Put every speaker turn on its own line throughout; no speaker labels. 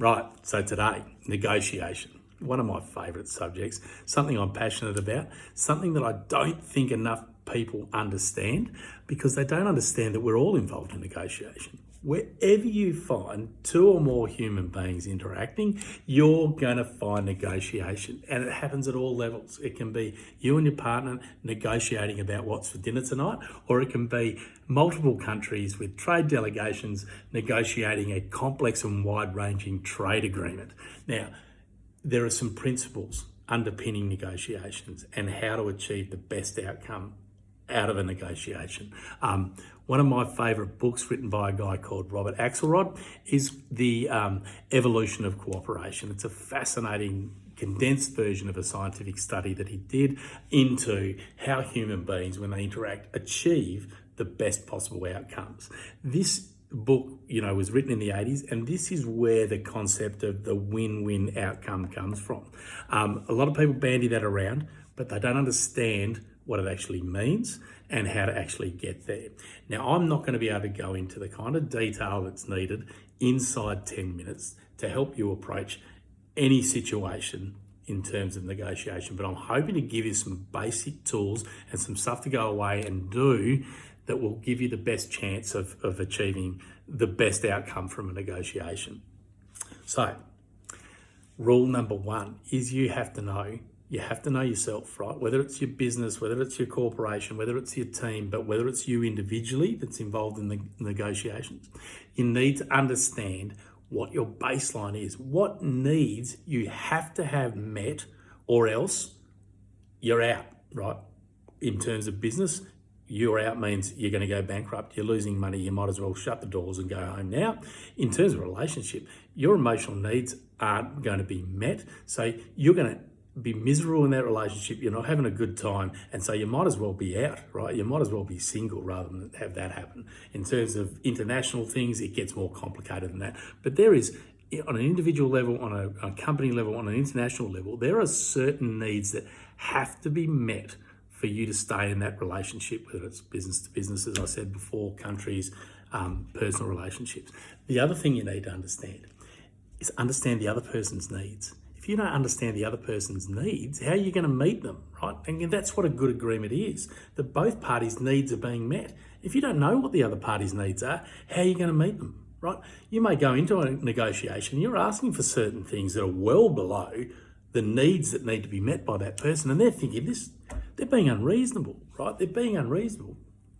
Right, so today, negotiation. One of my favourite subjects, something I'm passionate about, something that I don't think enough people understand because they don't understand that we're all involved in negotiation. Wherever you find two or more human beings interacting, you're going to find negotiation, and it happens at all levels. It can be you and your partner negotiating about what's for dinner tonight, or it can be multiple countries with trade delegations negotiating a complex and wide-ranging trade agreement. Now, there are some principles underpinning negotiations and how to achieve the best outcome out of a negotiation. One of my favourite books written by a guy called Robert Axelrod is The Evolution of Cooperation. It's a fascinating condensed version of a scientific study that he did into how human beings, when they interact, achieve the best possible outcomes. This book, was written in the 80s, and this is where the concept of the win-win outcome comes from. A lot of people bandy that around, but they don't understand what it actually means and how to actually get there. Now, I'm not going to be able to go into the kind of detail that's needed inside 10 minutes to help you approach any situation in terms of negotiation, but I'm hoping to give you some basic tools and some stuff to go away and do that will give you the best chance of achieving the best outcome from a negotiation. So, rule number one is you have to know yourself, right? Whether it's your business, whether it's your corporation, whether it's your team, but whether it's you individually that's involved in the negotiations, you need to understand what your baseline is, what needs you have to have met, or else you're out, right? In terms of business, you're out means you're going to go bankrupt, you're losing money, you might as well shut the doors and go home now. In terms of relationship, your emotional needs aren't going to be met, so you're going to be miserable in that relationship, you're not having a good time, and so you might as well be out, right? You might as well be single rather than have that happen. In terms of international things, it gets more complicated than that. But there is, on an individual level, on a company level, on an international level, there are certain needs that have to be met for you to stay in that relationship, whether it's business to business, as I said before, countries, personal relationships. The other thing you need to understand is understand the other person's needs. If you don't understand the other person's needs, how are you going to meet them, right? And that's what a good agreement is, that both parties' needs are being met. If you don't know what the other party's needs are, how are you going to meet them, right? You may go into a negotiation, you're asking for certain things that are well below the needs that need to be met by that person, and they're thinking they're being unreasonable, right? They're being unreasonable.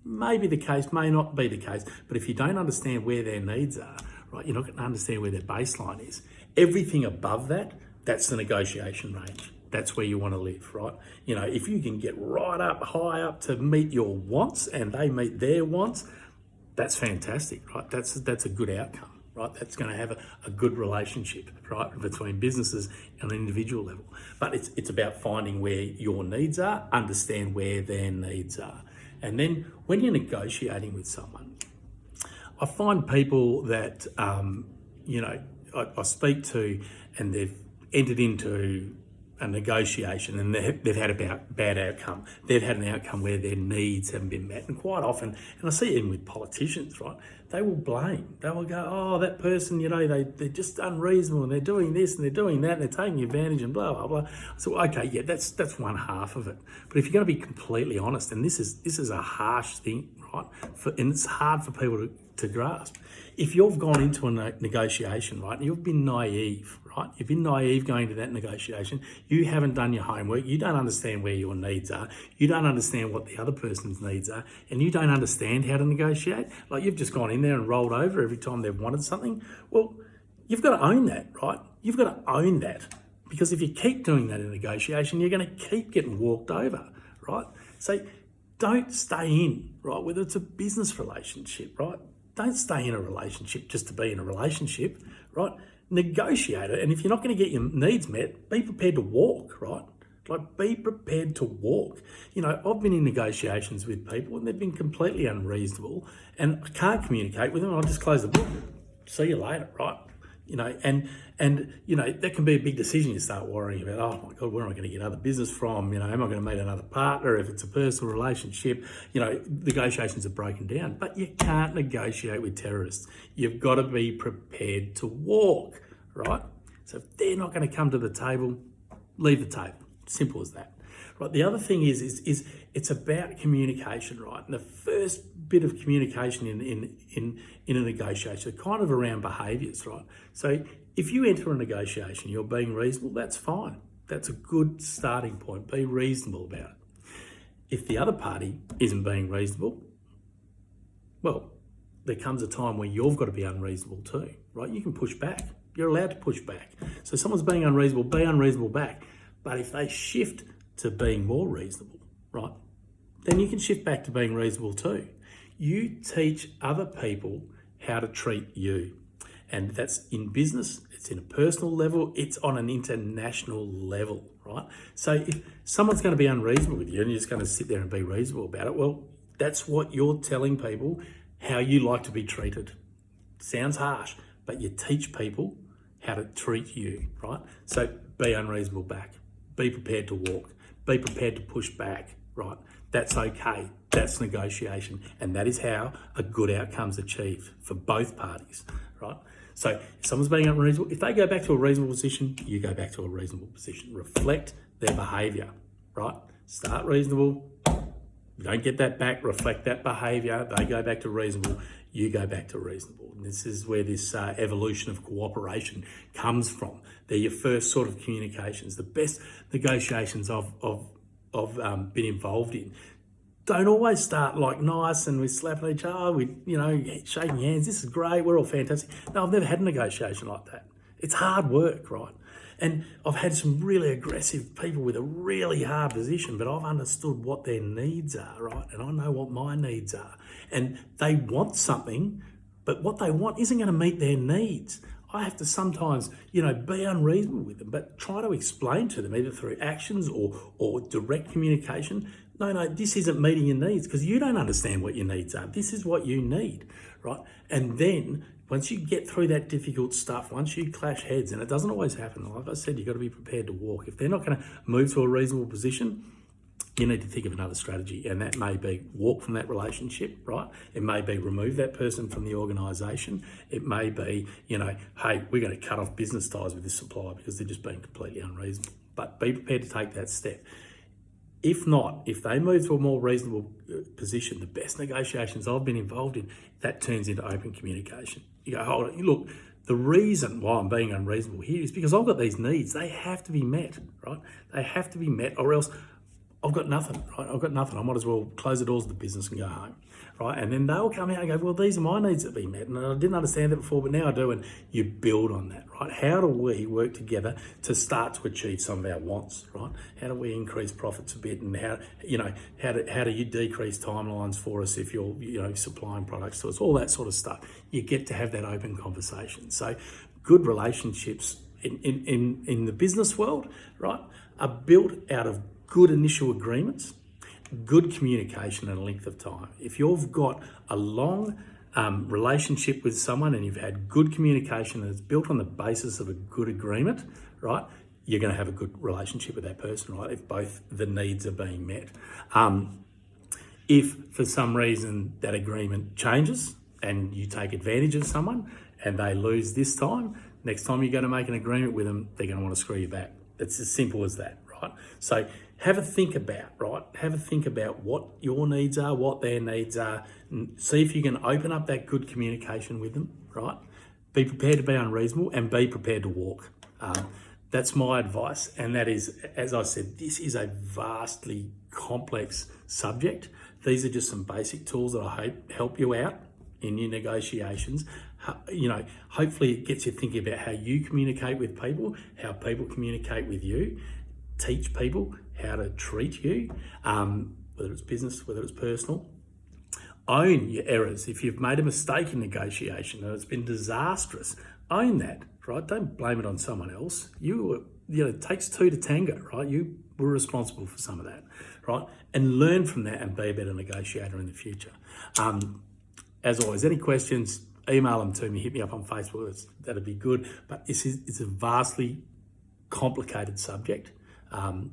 Maybe the case, may not be the case, but if you don't understand where their needs are, right, you're not going to understand where their baseline is. Everything above that, that's the negotiation range. That's where you want to live, right? If you can get right up, high up to meet your wants and they meet their wants, that's fantastic, right? That's a good outcome, right? That's going to have a good relationship, right, between businesses on an individual level. But it's about finding where your needs are, understand where their needs are. And then when you're negotiating with someone, I find people that, I speak to, and they've entered into a negotiation and they've had a bad outcome. They've had an outcome where their needs haven't been met. And quite often, and I see it even with politicians, right, they will blame. They will go, oh, that person, they're just unreasonable and they're doing this and they're doing that and they're taking advantage and blah, blah, blah. So, okay, yeah, that's one half of it. But if you're going to be completely honest, and this is a harsh thing, right, and it's hard for people to grasp. If you've gone into a negotiation, right, and you've been naive, right, you've been naive going to that negotiation, you haven't done your homework, you don't understand where your needs are, you don't understand what the other person's needs are, and you don't understand how to negotiate, like you've just gone in there and rolled over every time they've wanted something, well, you've got to own that, right? You've got to own that, because if you keep doing that in a negotiation, you're going to keep getting walked over, right? So don't stay in, right, whether it's a business relationship, right? Don't stay in a relationship just to be in a relationship, right? Negotiate it. And if you're not going to get your needs met, be prepared to walk, right? Like, be prepared to walk. I've been in negotiations with people and they've been completely unreasonable and I can't communicate with them. I'll just close the book. See you later, right? That can be a big decision. You start worrying about, oh my God, where am I going to get other business from? Am I going to meet another partner? If it's a personal relationship, negotiations are broken down, but you can't negotiate with terrorists. You've got to be prepared to walk, right? So if they're not going to come to the table, leave the table. Simple as that. Right. The other thing is it's about communication, right? And the first bit of communication in a negotiation, kind of around behaviours, right? So if you enter a negotiation, you're being reasonable, that's fine. That's a good starting point. Be reasonable about it. If the other party isn't being reasonable, well, there comes a time where you've got to be unreasonable too, right? You can push back. You're allowed to push back. So someone's being unreasonable, be unreasonable back. But if they shift to being more reasonable, right, then you can shift back to being reasonable too. You teach other people how to treat you. And that's in business, it's in a personal level, it's on an international level, right? So if someone's going to be unreasonable with you and you're just going to sit there and be reasonable about it, well, that's what you're telling people how you like to be treated. Sounds harsh, but you teach people how to treat you, right? So be unreasonable back. Be prepared to walk. Be prepared to push back, right? That's okay. That's negotiation. And that is how a good outcome's achieved for both parties, right? So if someone's being unreasonable, if they go back to a reasonable position, you go back to a reasonable position. Reflect their behaviour, right? Start reasonable. You don't get that back. Reflect that behaviour. They go back to reasonable. You go back to reasonable. And this is where this evolution of cooperation comes from. They're your first sort of communications. The best negotiations I've been involved in don't always start like nice and we're slapping each other, we shaking hands. This is great. We're all fantastic. No, I've never had a negotiation like that. It's hard work, right? And I've had some really aggressive people with a really hard position, but I've understood what their needs are, right? And I know what my needs are. And they want something, but what they want isn't going to meet their needs. I have to sometimes, be unreasonable with them, but try to explain to them either through actions or direct communication. No, this isn't meeting your needs because you don't understand what your needs are. This is what you need, right? And then once you get through that difficult stuff, once you clash heads, and it doesn't always happen, like I said, you've got to be prepared to walk. If they're not going to move to a reasonable position, you need to think of another strategy, and that may be walk from that relationship, right? It may be remove that person from the organisation. It may be, hey, we're going to cut off business ties with this supplier because they're just being completely unreasonable. But be prepared to take that step. If not, if they move to a more reasonable position, the best negotiations I've been involved in, that turns into open communication. You go, hold on, look, the reason why I'm being unreasonable here is because I've got these needs. They have to be met, right? They have to be met, or else I've got nothing, right? I've got nothing. I might as well close the doors of the business and go home, right? And then they'll come out and go, well, these are my needs that be met. And I didn't understand that before, but now I do. And you build on that, right? How do we work together to start to achieve some of our wants, right? How do we increase profits a bit? And how do you decrease timelines for us if you're, supplying products to us? All that sort of stuff. You get to have that open conversation. So good relationships in the business world, right, are built out of good initial agreements, good communication and length of time. If you've got a long relationship with someone and you've had good communication and it's built on the basis of a good agreement, right, you're going to have a good relationship with that person, right, if both the needs are being met. If for some reason that agreement changes and you take advantage of someone and they lose this time, next time you're going to make an agreement with them, they're going to want to screw you back. It's as simple as that, right? So have a think about, right? Have a think about what your needs are, what their needs are, and see if you can open up that good communication with them, right? Be prepared to be unreasonable and be prepared to walk. That's my advice. And that is, as I said, this is a vastly complex subject. These are just some basic tools that I hope help you out in your negotiations. Hopefully it gets you thinking about how you communicate with people, how people communicate with you. Teach people how to treat you, whether it's business, whether it's personal. Own your errors. If you've made a mistake in negotiation and it's been disastrous, own that, right? Don't blame it on someone else. It takes two to tango, right? You were responsible for some of that, right? And learn from that and be a better negotiator in the future. As always, any questions, email them to me, hit me up on Facebook, that'd be good. But it's a vastly complicated subject.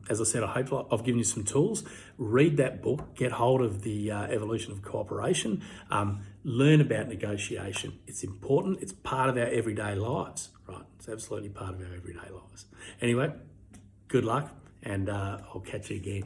As I said, I hope I've given you some tools. Read that book, get hold of the Evolution of Cooperation. learn about negotiation. It's important. It's part of our everyday lives, right? It's absolutely part of our everyday lives. Anyway, good luck, and I'll catch you again.